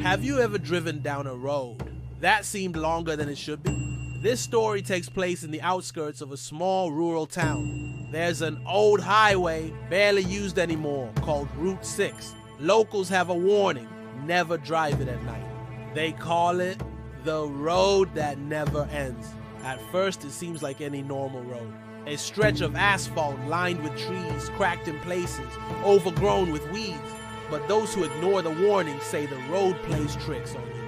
Have you ever driven down a road that seemed longer than it should be? This story takes place in the outskirts of a small rural town. There's an old highway, barely used anymore, called Route 6. Locals have a warning: never drive it at night. They call it the road that never ends. At first, it seems like any normal road. A stretch of asphalt lined with trees, cracked in places, overgrown with weeds. But those who ignore the warning say the road plays tricks on you.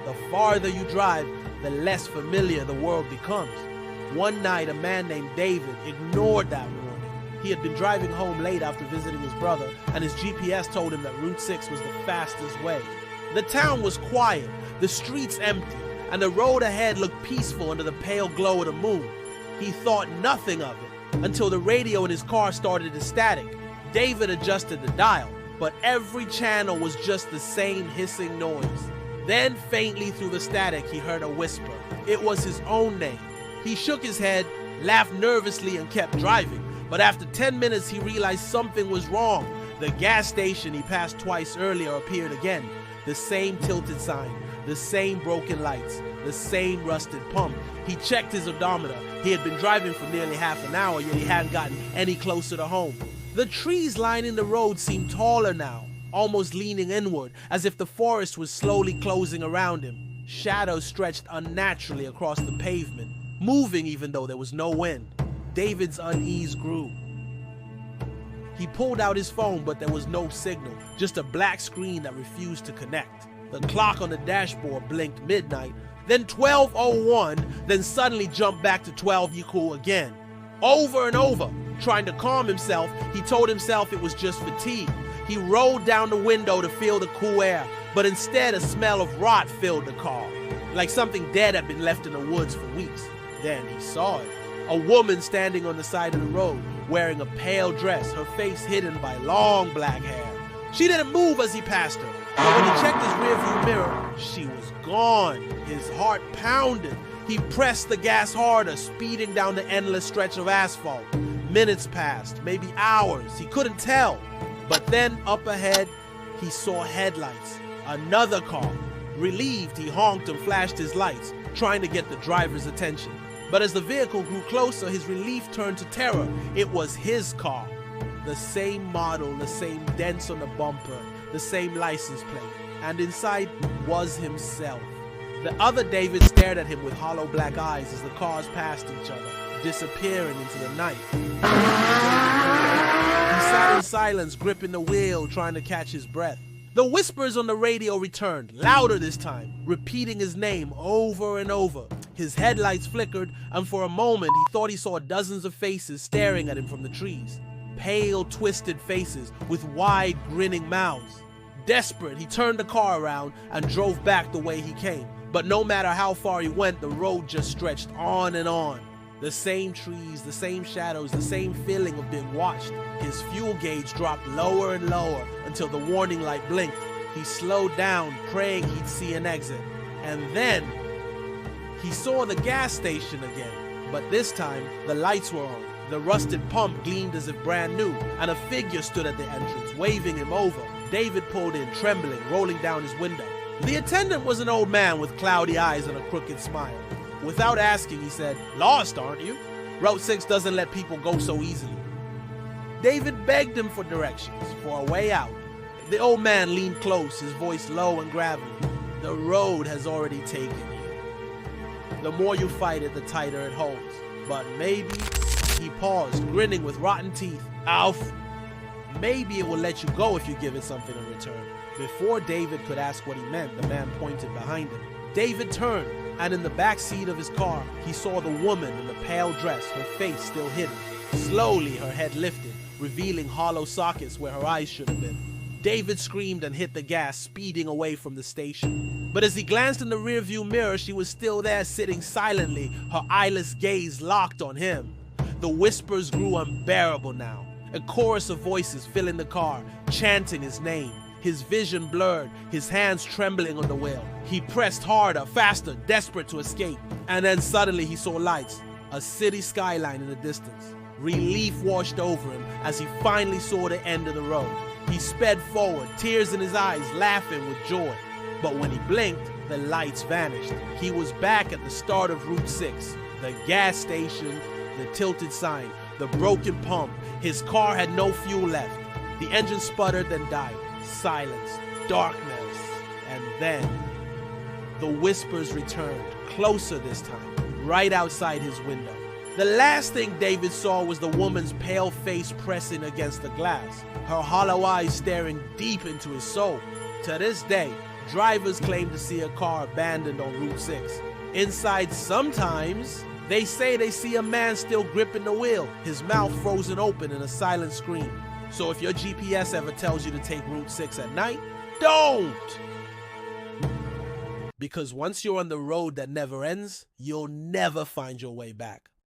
The farther you drive, the less familiar the world becomes. One night, a man named David ignored that warning. He had been driving home late after visiting his brother, and his GPS told him that Route 6 was the fastest way. The town was quiet, the streets empty, and the road ahead looked peaceful under the pale glow of the moon. He thought nothing of it until the radio in his car started to static. David adjusted the dial, but every channel was just the same hissing noise. Then, faintly through the static, he heard a whisper. It was his own name. He shook his head, laughed nervously, and kept driving. But after 10 minutes, he realized something was wrong. The gas station he passed twice earlier appeared again. The same tilted sign, the same broken lights, the same rusted pump. He checked his odometer. He had been driving for nearly half an hour, yet he hadn't gotten any closer to home. The trees lining the road seemed taller now, almost leaning inward, as if the forest was slowly closing around him. Shadows stretched unnaturally across the pavement, moving even though there was no wind. David's unease grew. He pulled out his phone, but there was no signal, just a black screen that refused to connect. The clock on the dashboard blinked midnight, then 12:01, then suddenly jumped back to 12 you cool again. Over and over, trying to calm himself, he told himself it was just fatigue. He rolled down the window to feel the cool air, but instead a smell of rot filled the car, like something dead had been left in the woods for weeks. Then he saw it. A woman standing on the side of the road, wearing a pale dress, her face hidden by long black hair. She didn't move as he passed her, but when he checked his rearview mirror, she was gone. His heart pounded. He pressed the gas harder, speeding down the endless stretch of asphalt. Minutes passed, maybe hours, he couldn't tell. But then up ahead, he saw headlights. Another car. Relieved, he honked and flashed his lights, trying to get the driver's attention. But as the vehicle grew closer, his relief turned to terror. It was his car. The same model, the same dents on the bumper, the same license plate. And inside was himself. The other David stared at him with hollow black eyes as the cars passed each other, disappearing into the night. He sat in silence, gripping the wheel, trying to catch his breath. The whispers on the radio returned, louder this time, repeating his name over and over. His headlights flickered, and for a moment he thought he saw dozens of faces staring at him from the trees. Pale, twisted faces with wide, grinning mouths. Desperate, he turned the car around and drove back the way he came. But no matter how far he went, the road just stretched on and on. The same trees, the same shadows, the same feeling of being watched. His fuel gauge dropped lower and lower until the warning light blinked. He slowed down, praying he'd see an exit. And then he saw the gas station again. But this time, the lights were on. The rusted pump gleamed as if brand new, and a figure stood at the entrance, waving him over. David pulled in, trembling, rolling down his window. The attendant was an old man with cloudy eyes and a crooked smile. Without asking, he said, "Lost, aren't you? Route 6 doesn't let people go so easily." David begged him for directions, for a way out. The old man leaned close, his voice low and gravelly. "The road has already taken you. The more you fight it, the tighter it holds. But maybe," he paused, grinning with rotten teeth, "Alf, maybe it will let you go if you give it something in return." Before David could ask what he meant, the man pointed behind him. David turned, and in the back seat of his car, he saw the woman in the pale dress, her face still hidden. Slowly, her head lifted, revealing hollow sockets where her eyes should have been. David screamed and hit the gas, speeding away from the station. But as he glanced in the rearview mirror, she was still there, sitting silently, her eyeless gaze locked on him. The whispers grew unbearable now, a chorus of voices filling the car, chanting his name. His vision blurred, his hands trembling on the wheel. He pressed harder, faster, desperate to escape. And then suddenly he saw lights, a city skyline in the distance. Relief washed over him as he finally saw the end of the road. He sped forward, tears in his eyes, laughing with joy. But when he blinked, the lights vanished. He was back at the start of Route 6. The gas station, the tilted sign, the broken pump. His car had no fuel left. The engine sputtered, then died. Silence, darkness, and then the whispers returned, closer this time, right outside his window. The last thing David saw was the woman's pale face pressing against the glass, her hollow eyes staring deep into his soul. To this day, drivers claim to see a car abandoned on Route 6. Inside, sometimes, they say they see a man still gripping the wheel, his mouth frozen open in a silent scream. So if your GPS ever tells you to take Route 6 at night, don't! Because once you're on the road that never ends, you'll never find your way back.